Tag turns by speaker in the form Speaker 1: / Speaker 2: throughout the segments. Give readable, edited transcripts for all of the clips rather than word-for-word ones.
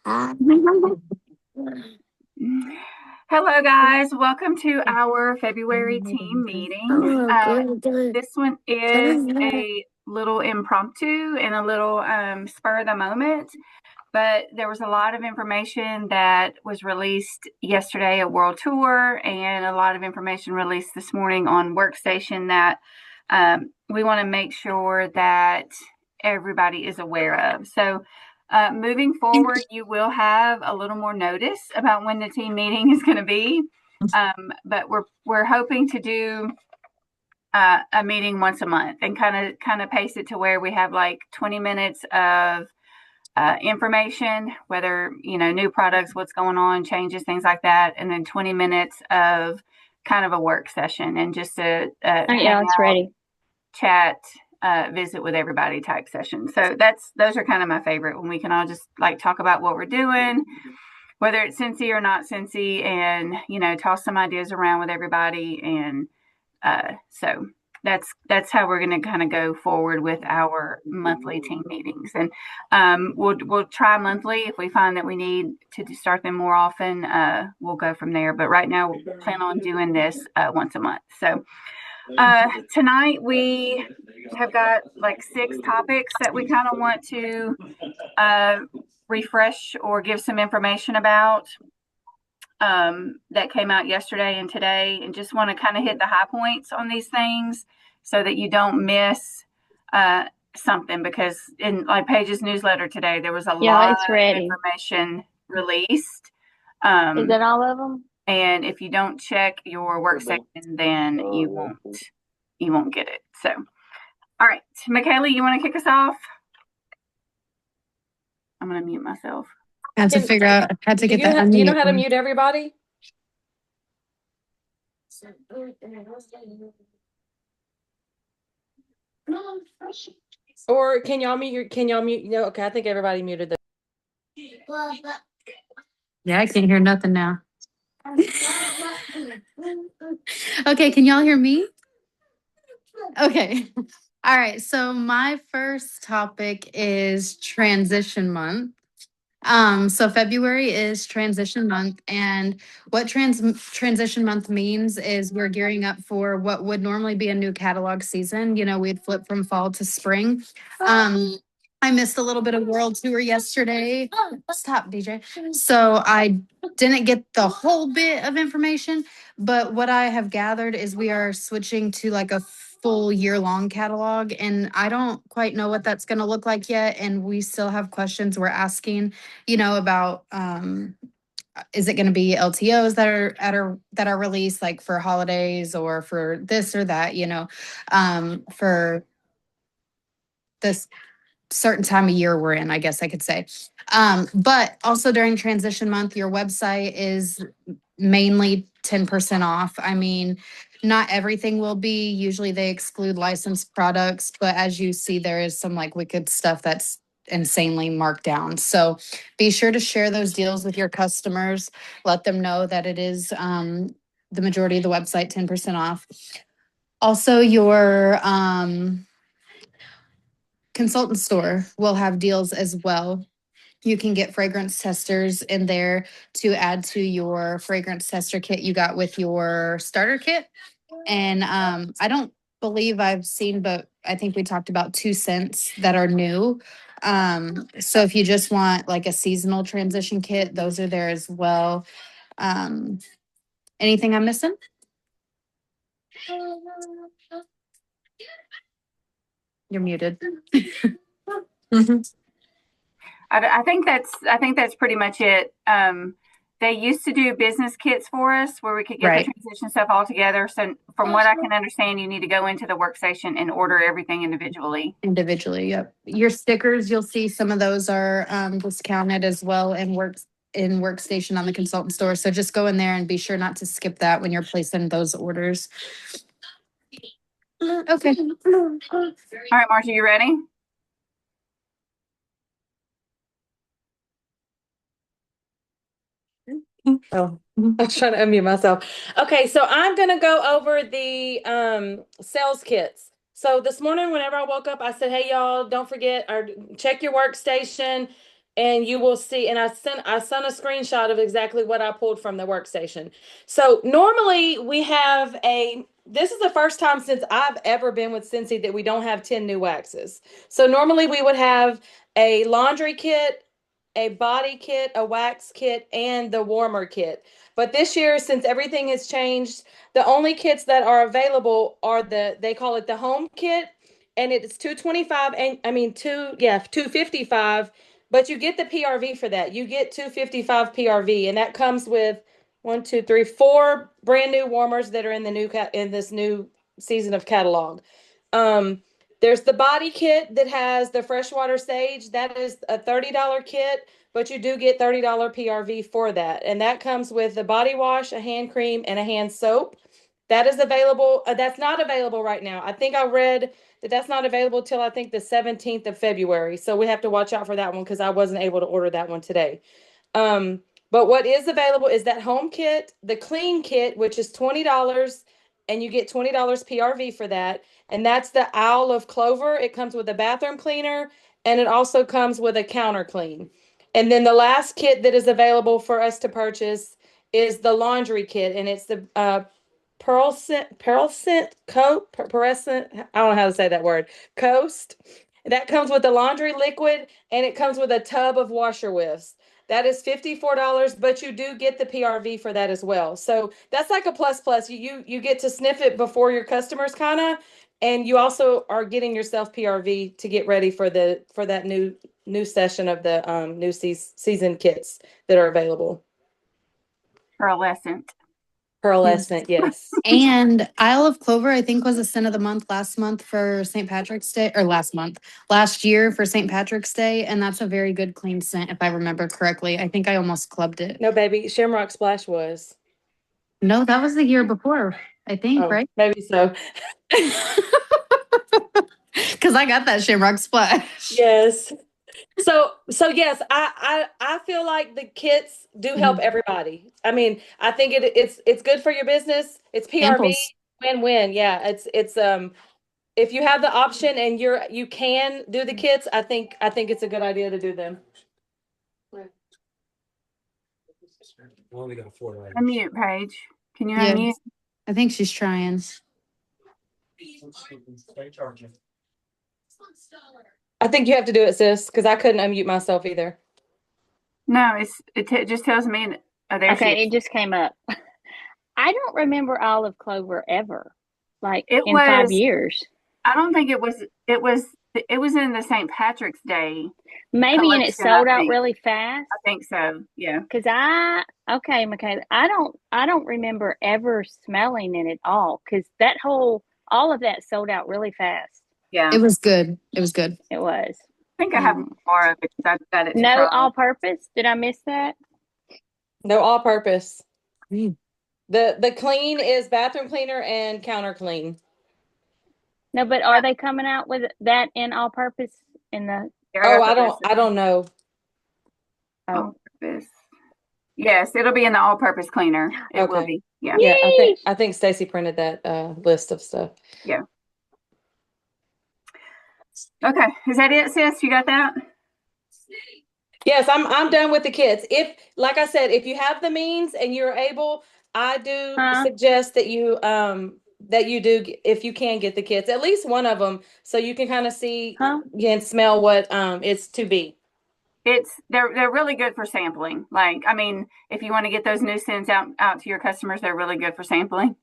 Speaker 1: Hello, guys. Welcome to our February team meeting. This one is a little impromptu and a little spur of the moment, but there was a lot of information that was released yesterday at World Tour and a lot of information released this morning on Workstation that we want to make sure that everybody is aware of. So moving forward, you will have a little more notice about when the team meeting is going to be, but we're hoping to do a meeting once a month and kind of pace it to where we have like 20 minutes of information, whether new products, what's going on, changes, things like that, and then 20 minutes of kind of a work session and just a hang out,
Speaker 2: ready.
Speaker 1: Chat, visit with everybody type session. So those are kind of my favorite, when we can all just like talk about what we're doing, whether it's Scentsy or not Scentsy, and toss some ideas around with everybody. And so that's how we're going to kind of go forward with our monthly team meetings. And we'll try monthly. If we find that we need to start them more often, we'll go from there. But right now, we plan on doing this once a month. So tonight we have got like 6 topics that we kind of want to refresh or give some information about that came out yesterday and today, and just want to kind of hit the high points on these things so that you don't miss something, because in like Paige's newsletter today, there was a lot of information released.
Speaker 2: Is that all of them?
Speaker 1: And if you don't check your workstation, then you won't get it. So, all right, Michaela, you want to kick us off? I'm going to mute myself.
Speaker 3: I have to figure out how to get that unmute.
Speaker 4: Do you know how to mute everybody? Or can y'all mute? No, okay, I think everybody muted.
Speaker 3: Yeah, I can't hear nothing now. Okay, can y'all hear me? Okay. All right, so my first topic is transition month. So February is transition month, and what transition month means is we're gearing up for what would normally be a new catalog season. We'd flip from fall to spring. I missed a little bit of World Tour yesterday. Stop, DJ. So I didn't get the whole bit of information, but what I have gathered is we are switching to like a full year-long catalog, and I don't quite know what that's going to look like yet, and we still have questions we're asking about is it going to be LTOs that are released like for holidays or for this or that, for this certain time of year we're in, I guess I could say. But also during transition month, your website is mainly 10% off. I mean, not everything will be. Usually they exclude licensed products, but as you see, there is some like wicked stuff that's insanely marked down. So be sure to share those deals with your customers. Let them know that it is the majority of the website 10% off. Also, your consultant store will have deals as well. You can get fragrance testers in there to add to your fragrance tester kit you got with your starter kit. And I don't believe I've seen, but I think we talked about 2 scents that are new. So if you just want like a seasonal transition kit, those are there as well. Anything I'm missing? You're muted.
Speaker 1: I think that's pretty much it. They used to do business kits for us where we could get the transition stuff all together. So from what I can understand, you need to go into the workstation and order everything individually.
Speaker 3: Yep. Your stickers, you'll see some of those are discounted as well in Workstation on the consultant store. So just go in there and be sure not to skip that when you're placing those orders. Okay.
Speaker 1: All right, Marcia, you ready?
Speaker 4: Oh, I was trying to unmute myself. Okay, so I'm going to go over the sales kits. So this morning, whenever I woke up, I said, hey, y'all, don't forget or check your workstation and you will see, and I sent a screenshot of exactly what I pulled from the workstation. So normally we have this is the first time since I've ever been with Scentsy that we don't have 10 new waxes. So normally we would have a laundry kit, a body kit, a wax kit, and the warmer kit. But this year, since everything has changed, the only kits that are available are they call it the home kit, and it's 225 and 255, but you get the PRV for that. You get 255 PRV, and that comes with 4 brand new warmers that are in this new season of catalog. There's the body kit that has the freshwater sage. That is a $30 kit, but you do get $30 PRV for that. And that comes with a body wash, a hand cream, and a hand soap. That is available. That's not available right now. I think I read that that's not available till I think the 17th of February. So we have to watch out for that one because I wasn't able to order that one today. But what is available is that home kit, the clean kit, which is $20, and you get $20 PRV for that. And that's the Isle of Clover. It comes with a bathroom cleaner, and it also comes with a counter clean. And then the last kit that is available for us to purchase is the laundry kit, and it's the Pearlescent Pearlescent, I don't know how to say that word, Coast. That comes with the laundry liquid, and it comes with a tub of washer whiffs. That is $54, but you do get the PRV for that as well. So that's like a plus. You get to sniff it before your customers, kind of, and you also are getting yourself PRV to get ready for that new session of the new season kits that are available. Pearlescent, yes.
Speaker 3: And Isle of Clover, I think, was a scent of the month last month for St. Patrick's Day, or last year for St. Patrick's Day. And that's a very good clean scent, if I remember correctly. I think I almost clubbed it.
Speaker 4: No, baby, Shamrock Splash was.
Speaker 3: No, that was the year before, I think, right?
Speaker 4: Maybe so.
Speaker 3: Because I got that Shamrock Splash.
Speaker 4: Yes. So yes, I feel like the kits do help everybody. I mean, I think it's good for your business. It's PRV, win-win. Yeah, it's if you have the option and you can do the kits, I think it's a good idea to do them.
Speaker 1: Unmute, Paige. Can you
Speaker 3: Yes.
Speaker 1: unmute?
Speaker 3: I think she's trying.
Speaker 4: I think you have to do it, sis, because I couldn't unmute myself either.
Speaker 1: No, it just tells me. Oh, there she is.
Speaker 2: It just came up. I don't remember Isle of Clover ever, like
Speaker 1: It
Speaker 2: in
Speaker 1: was
Speaker 2: 5 years.
Speaker 1: I don't think it was. It was in the St. Patrick's Day.
Speaker 2: Maybe, and it sold out really fast.
Speaker 1: I think so. Yeah.
Speaker 2: Because okay, Michaela, I don't remember ever smelling it at all. Because all of that sold out really fast.
Speaker 1: Yeah.
Speaker 3: It was good. It was.
Speaker 1: I think I have more of it. I've got it.
Speaker 2: No all-purpose. Did I miss that?
Speaker 4: No all-purpose. The clean is bathroom cleaner and counter clean.
Speaker 2: No, but are they coming out with that in all-purpose in the?
Speaker 4: I don't know.
Speaker 1: All-purpose. Yes, it'll be in the all-purpose cleaner. It will be. Yeah.
Speaker 4: Yeah, I think Stacy printed that list of stuff.
Speaker 1: Yeah. Okay, is that it, sis? You got that?
Speaker 4: Yes, I'm done with the kits. Like I said, if you have the means and you're able, I do suggest that you do, if you can, get the kits, at least one of them, so you can kind of see and smell what it's to be.
Speaker 1: They're really good for sampling. Like, I mean, if you want to get those new scents out to your customers, they're really good for sampling.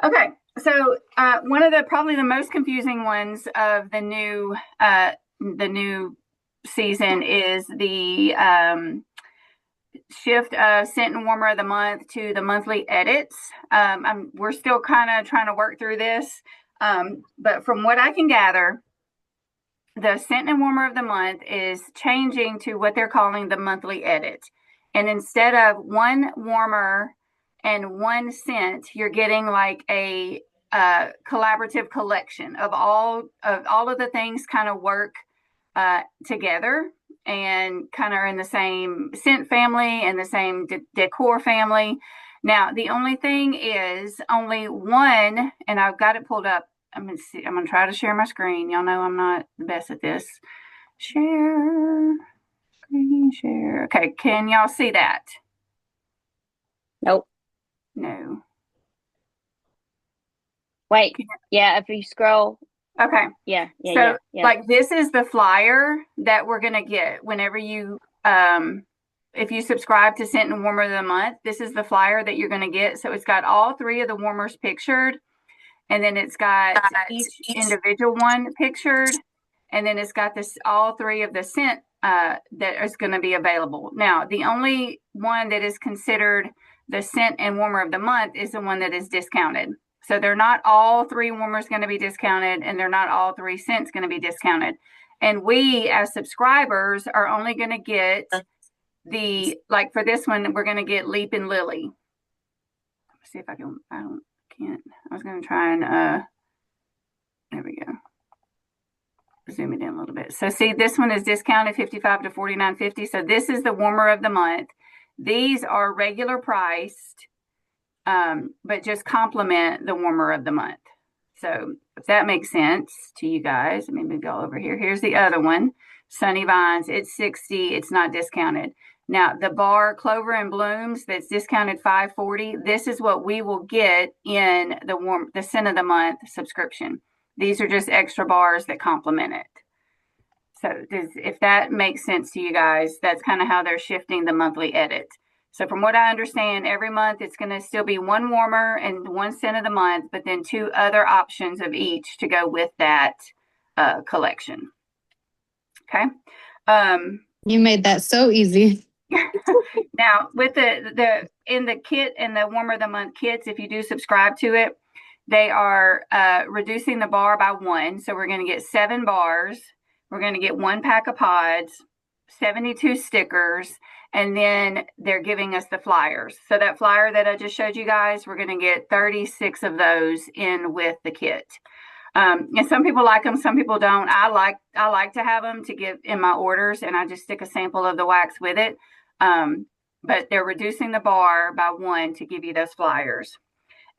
Speaker 1: Okay, so one of probably the most confusing ones of the new season is the shift of scent and warmer of the month to the monthly edits. We're still kind of trying to work through this, but from what I can gather, the scent and warmer of the month is changing to what they're calling the monthly edit. And instead of one warmer and one scent, you're getting like a collaborative collection of all of the things kind of work together and kind of are in the same scent family and the same decor family. Now, the only thing is only one, and I've got it pulled up. I'm going to try to share my screen. Y'all know I'm not the best at this. Share. Screen share. Okay, can y'all see that?
Speaker 2: Nope.
Speaker 1: No.
Speaker 2: Wait. Yeah, if you scroll.
Speaker 1: Okay.
Speaker 2: Yeah.
Speaker 1: Like this is the flyer that we're gonna get whenever you if you subscribe to Scent and Warmer of the Month, this is the flyer that you're gonna get. So it's got all three of the warmers pictured, and then it's got each individual one pictured, and then it's got this all three of the scent that is going to be available. Now, the only one that is considered the Scent and Warmer of the Month is the one that is discounted. So they're not all three warmers going to be discounted, and they're not all three scents going to be discounted. And we, as subscribers, are only going to get like for this one, we're going to get Leap and Lily. Let's see if I can't. I was going to try and, there we go. Zoom it in a little bit. So see, this one is discounted $55 to $49.50. So this is the warmer of the month. These are regular priced, but just complement the warmer of the month. So if that makes sense to you guys, let me move y'all over here. Here's the other one, Sunny Vines. It's $60. It's not discounted. Now the bar Clover and Blooms that's discounted $5.40. This is what we will get in the Scent of the Month subscription. These are just extra bars that complement it. So if that makes sense to you guys, that's kind of how they're shifting the monthly edit. So from what I understand, every month it's going to still be one warmer and one Scent of the Month, but then two other options of each to go with that collection. Okay.
Speaker 3: You made that so easy.
Speaker 1: Now with the in the kit and the warmer of the month kits, if you do subscribe to it, they are reducing the bar by one. So we're going to get 7 bars. We're going to get 1 pack of pods, 72 stickers, and then they're giving us the flyers. So that flyer that I just showed you guys, we're going to get 36 of those in with the kit. And some people like them, some people don't. I like to have them to give in my orders, and I just stick a sample of the wax with it. But they're reducing the bar by 1 to give you those flyers.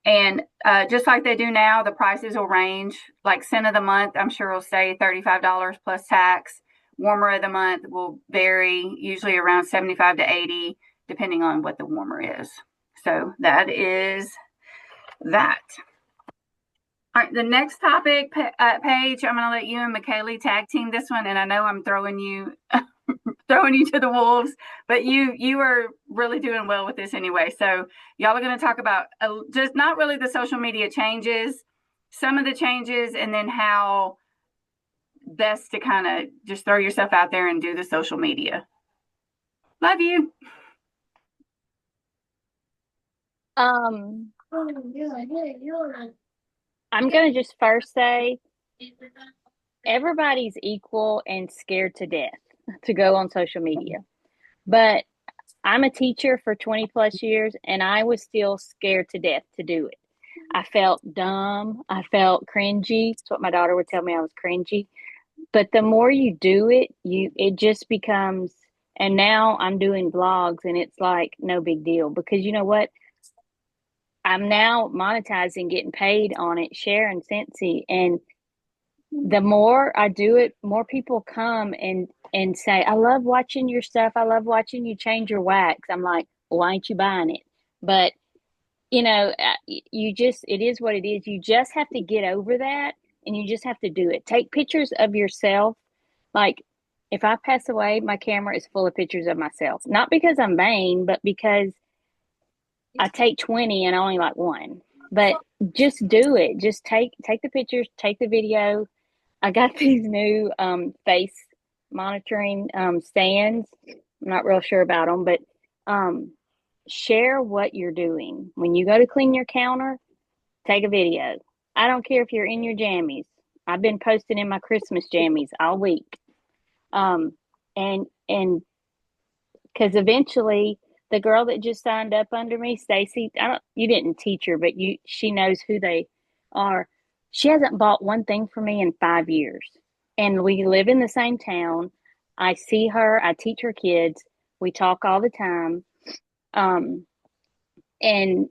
Speaker 1: And just like they do now, the prices will range. Like Scent of the Month, I'm sure will stay $35 plus tax. Warmer of the Month will vary, usually around $75 to $80, depending on what the warmer is. So that is that. All right, the next topic page, I'm going to let you and McKaylee tag team this one, and I know I'm throwing you to the wolves, but you are really doing well with this anyway. So y'all are going to talk about just not really the social media changes, some of the changes, and then how best to kind of just throw yourself out there and do the social media. Love you.
Speaker 2: I'm going to just first say everybody's equal and scared to death to go on social media. But I'm a teacher for 20 plus years, and I was still scared to death to do it. I felt dumb. I felt cringy. That's what my daughter would tell me, I was cringy. But the more you do it, it just becomes, and now I'm doing vlogs, and it's like no big deal, because you know what? I'm now monetizing, getting paid on it, sharing Scentsy, and the more I do it, more people come and say, I love watching your stuff. I love watching you change your wax. I'm like, why ain't you buying it? But, you know, it is what it is. You just have to get over that, and you just have to do it. Take pictures of yourself. Like, if I pass away, my camera is full of pictures of myself. Not because I'm vain, but because I take 20 and I only like 1. But just do it. Just take the pictures, take the video. I got these new face monitoring stands. I'm not real sure about them, but share what you're doing. When you go to clean your counter, take a video. I don't care if you're in your jammies. I've been posting in my Christmas jammies all week. And because eventually the girl that just signed up under me, Stacy, you didn't teach her, but she knows who they are. She hasn't bought one thing from me in 5 years. And we live in the same town. I see her. I teach her kids. We talk all the time. And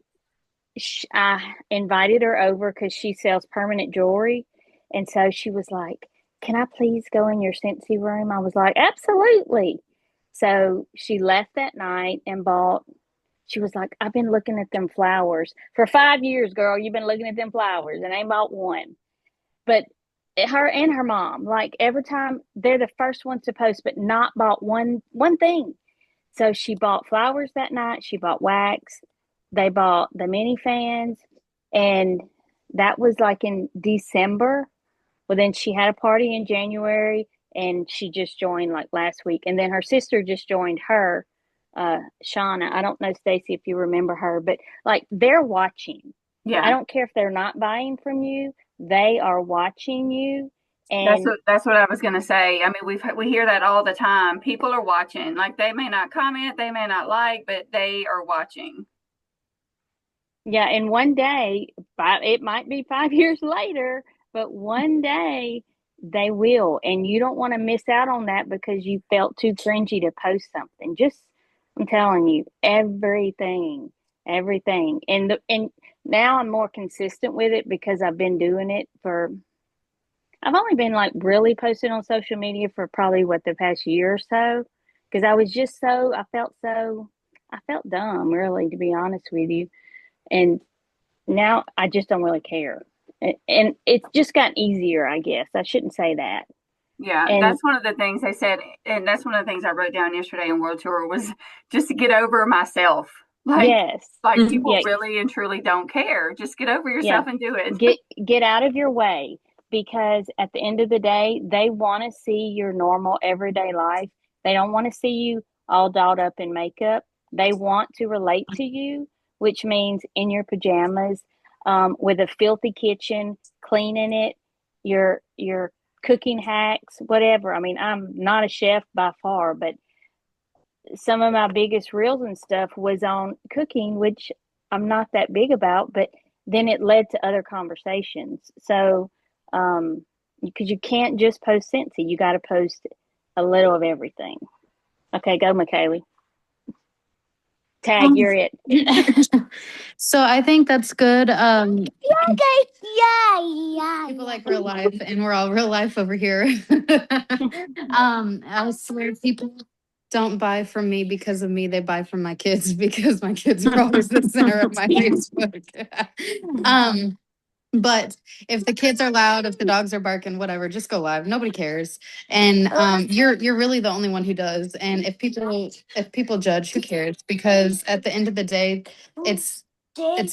Speaker 2: I invited her over because she sells permanent jewelry. And so she was like, can I please go in your Scentsy room? I was like, absolutely. So she left that night and bought, she was like, I've been looking at them flowers for 5 years, girl. You've been looking at them flowers and ain't bought one. But her and her mom, like every time they're the first ones to post, but not bought one thing. So she bought flowers that night. She bought wax. They bought the mini fans. And that was like in December. Well, then she had a party in January and she just joined like last week. And then her sister just joined her, Shauna. I don't know, Stacy, if you remember her, but like they're watching.
Speaker 1: Yeah.
Speaker 2: I don't care if they're not buying from you, they are watching you. And
Speaker 1: that's what I was going to say. I mean, we hear that all the time. People are watching. Like they may not comment, they may not like, but they are watching.
Speaker 2: yeah, and one day, it might be 5 years later, but one day they will. And you don't want to miss out on that because you felt too cringy to post something. Just, I'm telling you, everything. And now I'm more consistent with it because I've been doing it I've only been like really posting on social media for probably the past year or so. Because I was just I felt dumb, really, to be honest with you. And now I just don't really care. And it's just gotten easier, I guess. I shouldn't say that.
Speaker 1: Yeah,
Speaker 2: And
Speaker 1: that's one of the things they said, and that's one of the things I wrote down yesterday in World Tour was just to get over myself.
Speaker 2: yes,
Speaker 1: People really and truly don't care. Just get over yourself and do it.
Speaker 2: Get out of your way, because at the end of the day, they want to see your normal everyday life. They don't want to see you all dolled up in makeup. They want to relate to you, which means in your pajamas, with a filthy kitchen, cleaning it, your cooking hacks, whatever. I mean, I'm not a chef by far, but some of my biggest reels and stuff was on cooking, which I'm not that big about, but then it led to other conversations. So, because you can't just post Scentsy, you got to post a little of everything. Okay, go, McKaylee. Tag, you're it.
Speaker 3: So I think that's good. People like real life, and we're all real life over here. I swear people don't buy from me because of me. They buy from my kids because my kids are always the center of my Facebook. But if the kids are loud, if the dogs are barking, whatever, just go live. Nobody cares. And you're really the only one who does. And if people judge, who cares? Because at the end of the day, it's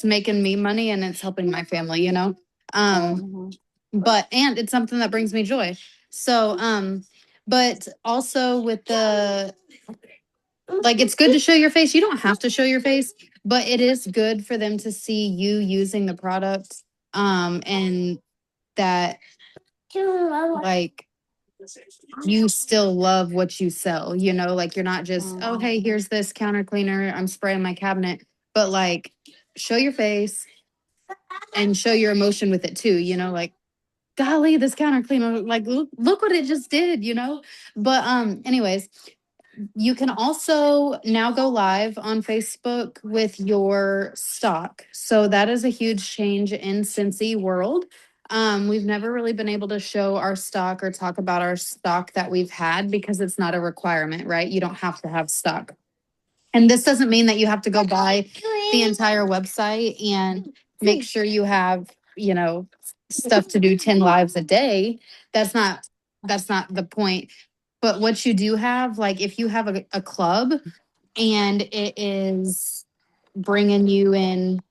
Speaker 3: making me money and it's helping my family, you know? But and it's something that brings me joy. So but also with the it's good to show your face. You don't have to show your face, but it is good for them to see you using the product. And that you still love what you sell, you know, you're not just, oh, hey, here's this counter cleaner, I'm spraying my cabinet, but show your face and show your emotion with it too, you know, golly, this counter cleaner, look what it just did, you know. But anyways, you can also now go live on Facebook with your stock. So that is a huge change in Scentsy world. We've never really been able to show our stock or talk about our stock that we've had because it's not a requirement, right? You don't have to have stock. And this doesn't mean that you have to go buy the entire website and make sure you have, you know, stuff to do 10 lives a day. That's not the point. But what you do have, if you have a club and it is bringing you in,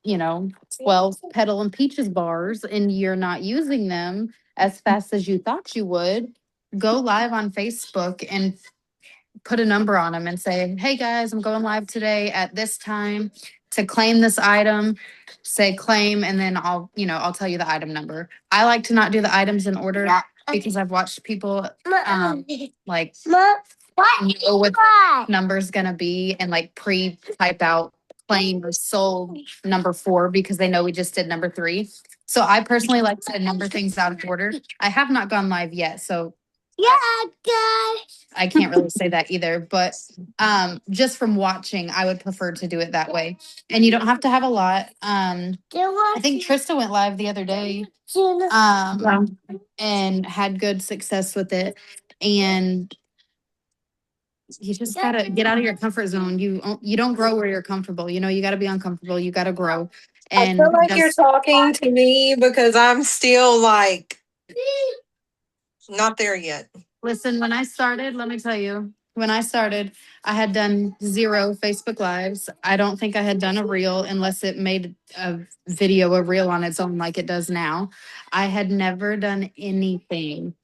Speaker 3: 12 Petal and Peaches bars and you're not using them as fast as you thought you would, go live on Facebook and put a number on them and say, hey guys, I'm going live today at this time to claim this item. Say claim, and then I'll tell you the item number. I like to not do the items in order because I've watched people know what the number's gonna be and pre-type out claim or sold number 4 because they know we just did number 3. So I personally like to number things out of order. I have not gone live yet, so I can't really say that either, but just from watching, I would prefer to do it that way. And you don't have to have a lot. I think Trista went live the other day and had good success with it. And you just gotta get out of your comfort zone. You don't grow where you're comfortable. You got to be uncomfortable. You got to grow.
Speaker 5: I
Speaker 3: And
Speaker 5: feel like you're talking to me because I'm still like not there yet.
Speaker 3: listen, when I started, let me tell you, when I started, I had done 0 Facebook Lives. I don't think I had done a reel unless it made a video, a reel on its own like it does now. I had never done anything.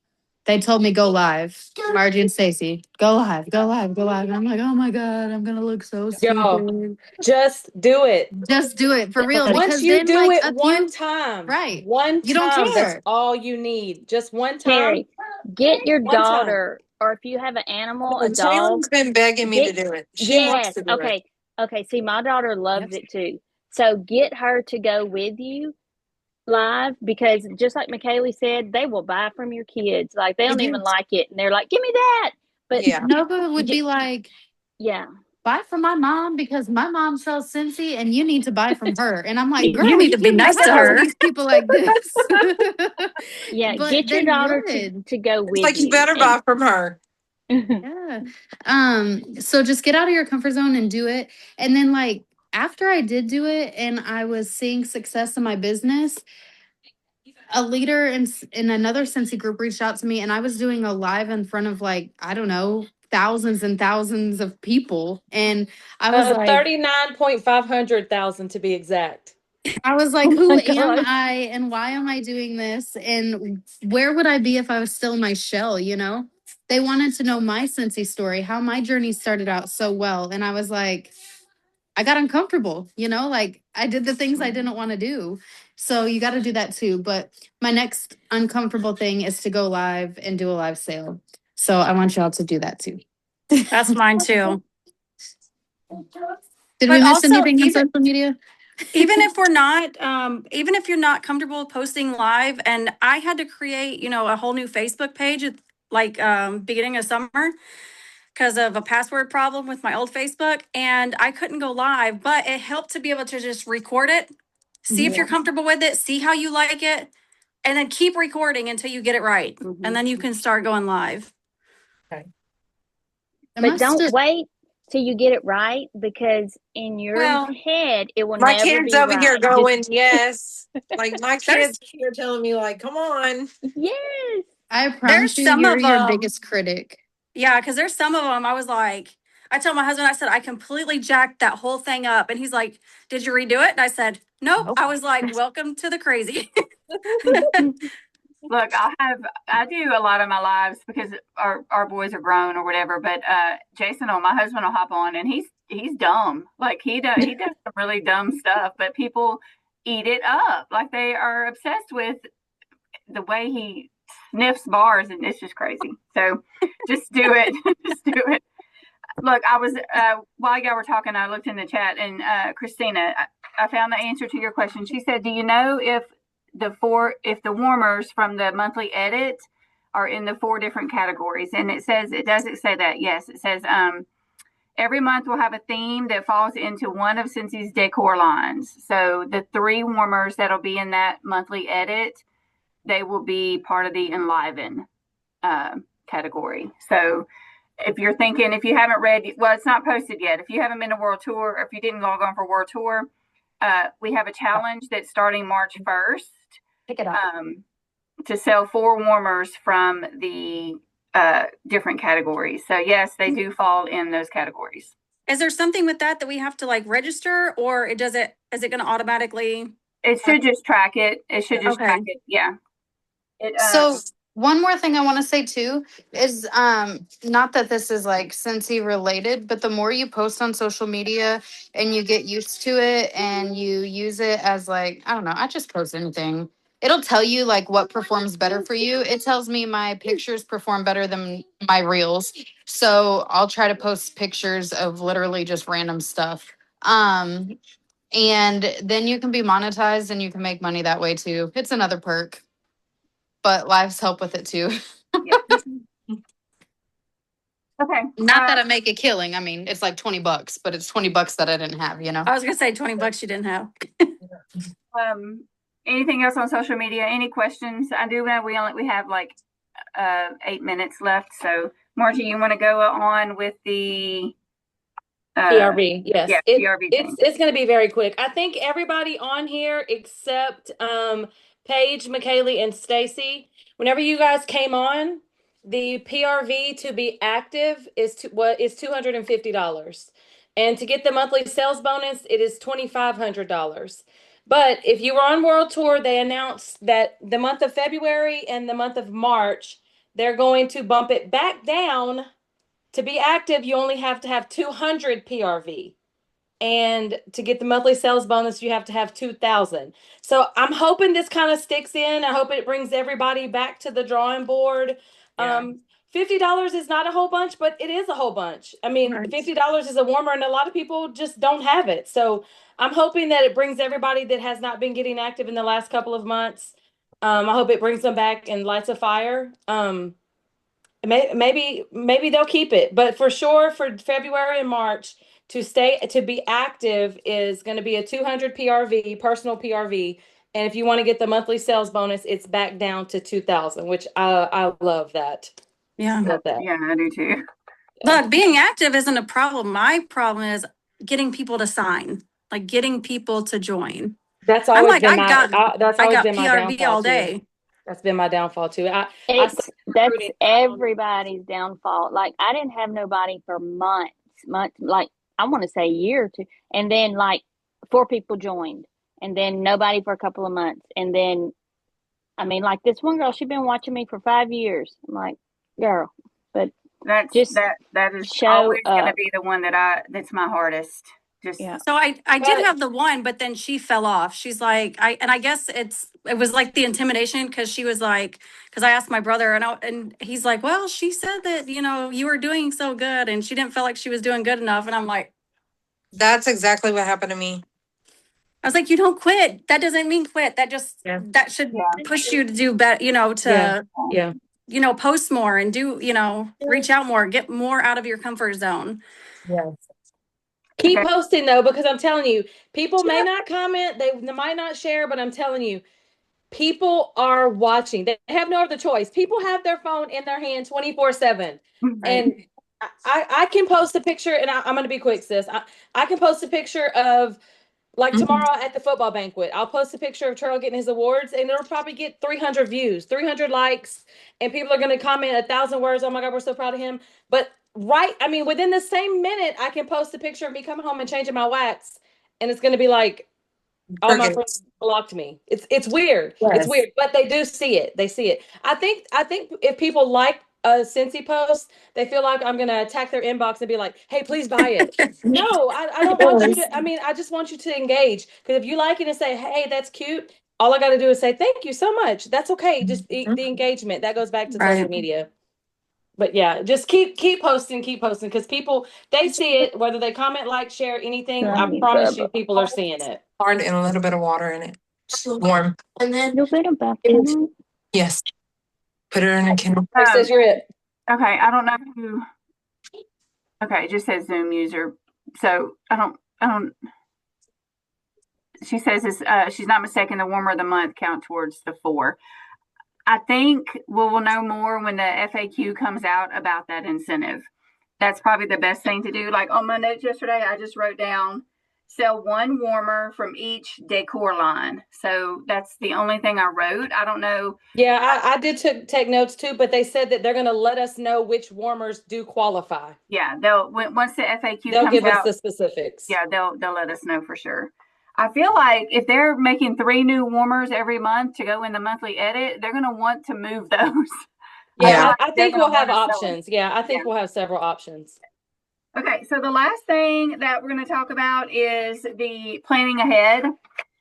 Speaker 3: They told me go live. Margie and Stacy, go live, go live, go live. And I'm like, oh my God, I'm gonna look so
Speaker 4: Y'all,
Speaker 3: stupid.
Speaker 4: just do it.
Speaker 3: Just do it for real.
Speaker 4: Once
Speaker 3: Because
Speaker 4: you
Speaker 3: then
Speaker 4: do
Speaker 3: like
Speaker 4: it
Speaker 3: a
Speaker 4: one
Speaker 3: few,
Speaker 4: time,
Speaker 3: right.
Speaker 4: one
Speaker 3: You don't
Speaker 4: time, that's
Speaker 3: care.
Speaker 4: all you need. Just one time.
Speaker 2: Terry, get your
Speaker 4: One time.
Speaker 2: daughter, or if you have an animal, a
Speaker 5: Well,
Speaker 2: dog.
Speaker 5: Taylor's been begging me to
Speaker 2: Get,
Speaker 5: do it. She wants
Speaker 2: yes,
Speaker 5: to do it.
Speaker 2: okay. Okay, see, my daughter loves
Speaker 3: Yes.
Speaker 2: it too. So get her to go with you live, because just like McKaylee said, they will buy from your kids. Like they don't
Speaker 3: do.
Speaker 2: even like it, and they're like, "Give me that." But
Speaker 5: Yeah.
Speaker 3: Nova would be like,
Speaker 2: yeah,
Speaker 3: buy from my mom because my mom sells Scentsy and you need to buy from her. And I'm like, girl,
Speaker 6: You need to be nice to
Speaker 3: never heard
Speaker 6: her.
Speaker 3: of these people like this.
Speaker 2: yeah.
Speaker 3: But
Speaker 2: Get your
Speaker 3: they
Speaker 2: daughter
Speaker 3: would.
Speaker 2: to go
Speaker 5: It's
Speaker 2: with
Speaker 5: like you better buy from her.
Speaker 3: Yeah. So just get out of your comfort zone and do it. And then like after I did do it and I was seeing success in my business, a leader in another Scentsy group reached out to me and I was doing a live in front of like, I don't know, thousands and thousands of people. And I was like
Speaker 4: 39,500,000 to be exact.
Speaker 3: I was like,
Speaker 2: Oh
Speaker 3: who
Speaker 2: my
Speaker 3: am
Speaker 2: gosh.
Speaker 3: I and why am I doing this? And where would I be if I was still in my shell, you know? They wanted to know my Scentsy story, how my journey started out so well. And I was like, I got uncomfortable, like I did the things I didn't want to do. So you got to do that too. But my next uncomfortable thing is to go live and do a live sale. So I want y'all to do that too.
Speaker 6: That's mine too.
Speaker 3: Did
Speaker 6: But
Speaker 3: we miss
Speaker 6: also,
Speaker 3: anything on social media?
Speaker 6: even if we're not, even if you're not comfortable posting live, and I had to create, a whole new Facebook page at like beginning of summer because of a password problem with my old Facebook, and I couldn't go live, but it helped to be able to just record it, see if you're comfortable with it, see how you like it, and then keep recording until you get it right, and then you can start going live.
Speaker 2: But don't wait till you get it right, because in your head it will
Speaker 5: My
Speaker 2: never
Speaker 5: kids
Speaker 2: be
Speaker 5: over
Speaker 2: right.
Speaker 5: here going, yes. Like my kids here telling me, like, come on.
Speaker 2: Yes.
Speaker 3: I promise you,
Speaker 6: some
Speaker 3: you're
Speaker 6: of
Speaker 3: your
Speaker 6: them.
Speaker 3: biggest critic.
Speaker 6: Yeah, because there's some of them I was like, I told my husband, I said, I completely jacked that whole thing up. And he's like, did you redo it? And I said, nope. I was like, welcome to the crazy.
Speaker 1: Look, I do a lot of my lives because our boys are grown or whatever, but Jason or my husband will hop on and he's dumb. Like he does some really dumb stuff, but people eat it up. Like they are obsessed with the way he sniffs bars, and it's just crazy. So just do it. Just do it. Look, I was while y'all were talking, I looked in the chat, and Christina, I found the answer to your question. She said, "Do you know if the warmers from the monthly edit are in the 4 different categories?" And it doesn't say that. Yes, it says every month we'll have a theme that falls into one of Scentsy's decor lines. So the 3 warmers that'll be in that monthly edit, they will be part of the Enliven category. So if you're thinking, if you haven't read, well, it's not posted yet. If you haven't been to World Tour, or if you didn't log on for World Tour, we have a challenge that's starting March 1st.
Speaker 6: Pick it up.
Speaker 1: To sell 4 warmers from the different categories. So yes, they do fall in those categories.
Speaker 6: Is there something with that we have to like register, or is it going to automatically?
Speaker 1: It should just track it. It should just track it. Yeah.
Speaker 3: So one more thing I want to say too is not that this is like Scentsy related, but the more you post on social media and you get used to it and you use it as like, I don't know, I just post anything. It'll tell you like what performs better for you. It tells me my pictures perform better than my reels. So I'll try to post pictures of literally just random stuff. And then you can be monetized and you can make money that way too. It's another perk. But lives help with it too.
Speaker 1: Yeah. Okay.
Speaker 3: Not that I make a killing. I mean, it's like $20, but it's $20 that I didn't have,
Speaker 6: I was going to say $20 you didn't have.
Speaker 1: Anything else on social media? Any questions? I do know we have like 8 minutes left, so Margie, you want to go on with the
Speaker 4: PRV, yes.
Speaker 1: yeah, PRV thing.
Speaker 4: It's going to be very quick. I think everybody on here except Paige, McKaylee, and Stacy, whenever you guys came on, the PRV to be active is $250. And to get the monthly sales bonus, it is $2,500. But if you were on World Tour, they announced that the month of February and the month of March, they're going to bump it back down. To be active, you only have to have 200 PRV. And to get the monthly sales bonus, you have to have 2,000. So I'm hoping this kind of sticks in. I hope it brings everybody back to the drawing board.
Speaker 1: Yeah.
Speaker 4: $50 is not a whole bunch, but it is a whole bunch. I mean,
Speaker 6: Right.
Speaker 4: $50 is a warmer, and a lot of people just don't have it. So I'm hoping that it brings everybody that has not been getting active in the last couple of months. I hope it brings them back and lights a fire. Maybe they'll keep it, but for sure for February and March to be active is going to be a 200 PRV, personal PRV. And if you want to get the monthly sales bonus, it's back down to 2,000, which I love that.
Speaker 6: Yeah.
Speaker 4: Love that.
Speaker 1: Yeah, I do too.
Speaker 6: Look, being active isn't a problem. My problem is getting people to sign, like getting people to join.
Speaker 4: That's
Speaker 6: I'm
Speaker 4: always
Speaker 6: like,
Speaker 4: been
Speaker 6: I
Speaker 4: my
Speaker 6: got
Speaker 4: that's always been my
Speaker 6: PRV
Speaker 4: downfall
Speaker 6: all
Speaker 4: too.
Speaker 6: day.
Speaker 4: That's been my downfall too.
Speaker 2: That's
Speaker 4: recruiting
Speaker 2: everybody's downfall. Like I didn't have nobody for months, like I want to say a year or two, and then like 4 people joined, and then nobody for a couple of months, and then I mean, like this one girl, she's been watching me for 5 years. I'm like, girl, but
Speaker 1: That's
Speaker 2: just
Speaker 1: that is
Speaker 2: show
Speaker 1: always going to
Speaker 2: up.
Speaker 1: be the one that's my hardest. Just
Speaker 2: Yeah.
Speaker 6: So I
Speaker 4: But-
Speaker 6: did have the one, but then she fell off. She's like, I guess it was like the intimidation because she was like, because I asked my brother and he's like, well, she said that, you were doing so good and she didn't feel like she was doing good enough. And I'm like,
Speaker 5: That's exactly what happened to me.
Speaker 6: I was like, you don't quit. That doesn't mean quit. That just,
Speaker 4: Yeah.
Speaker 6: that should
Speaker 1: Yeah.
Speaker 6: push you to do better, to,
Speaker 4: Yeah.
Speaker 6: post more and do, reach out more, get more out of your comfort zone.
Speaker 4: Yes. Keep
Speaker 1: Okay.
Speaker 4: posting though, because I'm telling you, people may not comment, they might not share, but I'm telling you, people are watching. They have no other choice. People have their phone in their hand 24/7. And I can post a picture, and I'm going to be quick, sis. I can post a picture of like tomorrow at the football banquet. I'll post a picture of Turtle getting his awards, and it'll probably get 300 views, 300 likes, and people are going to comment 1,000 words. Oh my God, we're so proud of him. But within the same minute, I can post a picture of me coming home and changing my wax, and it's going to be like, all my friends blocked me. It's weird.
Speaker 5: Yes.
Speaker 4: It's weird, but they do see it. They see it. I think if people like a Scentsy post, they feel like I'm gonna attack their inbox and be like, "Hey, please buy it." No, I don't want you to. I mean, I just want you to engage, because if you like it and say, "Hey, that's cute," all I got to do is say, "Thank you so much." That's okay. Just the engagement that goes back to social
Speaker 6: Right.
Speaker 4: media. But yeah, just keep posting, because people, they see it, whether they comment, like, share, anything. I promise you, people are seeing it.
Speaker 5: Hard and a little bit of water in it. Warm. And then
Speaker 2: You'll get about that.
Speaker 5: yes. Put it in a can.
Speaker 4: It says you're it.
Speaker 1: Okay, I don't know who. Okay, it just says Zoom user. So I don't. She says she's not mistaken. The warmer of the month count towards the 4. I think we'll know more when the FAQ comes out about that incentive. That's probably the best thing to do. Like on my notes yesterday, I just wrote down sell 1 warmer from each decor line. So that's the only thing I wrote. I don't know.
Speaker 4: Yeah, I did take notes too, but they said that they're going to let us know which warmers do qualify.
Speaker 1: Yeah, once the FAQ
Speaker 4: They'll
Speaker 1: comes
Speaker 4: give us
Speaker 1: out,
Speaker 4: the specifics.
Speaker 1: yeah, they'll let us know for sure. I feel like if they're making 3 new warmers every month to go in the monthly edit, they're going to want to move those.
Speaker 5: Yeah.
Speaker 4: I think we'll have
Speaker 1: wanna sell
Speaker 4: options. Yeah, I think we'll have several options.
Speaker 1: Okay, so the last thing that we're going to talk about is the planning ahead.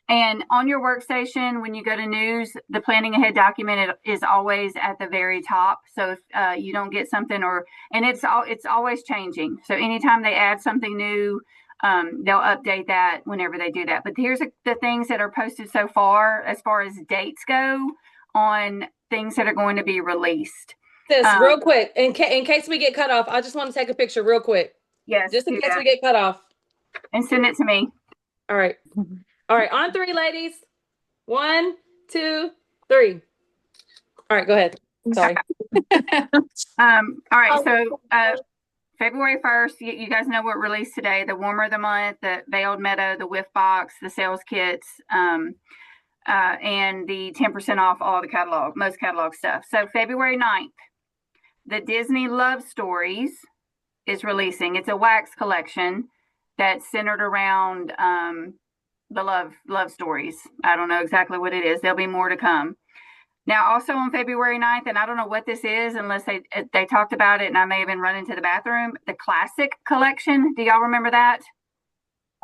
Speaker 1: And on your workstation, when you go to news, the planning ahead document is always at the very top. So if you don't get something, and it's always changing. So anytime they add something new, they'll update that whenever they do that. But here's the things that are posted so far as dates go on things that are going to be released.
Speaker 4: This real quick, in case we get cut off, I just want to take a picture real quick.
Speaker 1: Yes,
Speaker 4: just in case we get cut off.
Speaker 1: And send it to me.
Speaker 4: All right. All right. On 3, ladies. 1, 2, 3. All right. Go ahead. Sorry.
Speaker 1: All right. So February 1st, you guys know what released today, the Warmer of the Month, the Veiled Meadow, the Whiff Box, the sales kits, and the 10% off all the catalog, most catalog stuff. So February 9th, the Disney Love Stories is releasing. It's a wax collection that's centered around the love stories. I don't know exactly what it is. There'll be more to come. Now, also on February 9th, and I don't know what this is unless they talked about it and I may have been running to the bathroom, the Classic Collection. Do y'all remember that?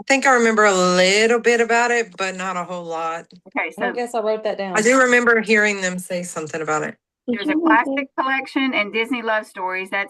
Speaker 5: I think I remember a little bit about it, but not a whole lot.
Speaker 1: Okay,
Speaker 4: I
Speaker 1: so
Speaker 4: guess I wrote that down.
Speaker 5: I do remember hearing them say something about it.
Speaker 1: there's a Classic Collection and Disney Love Stories. That's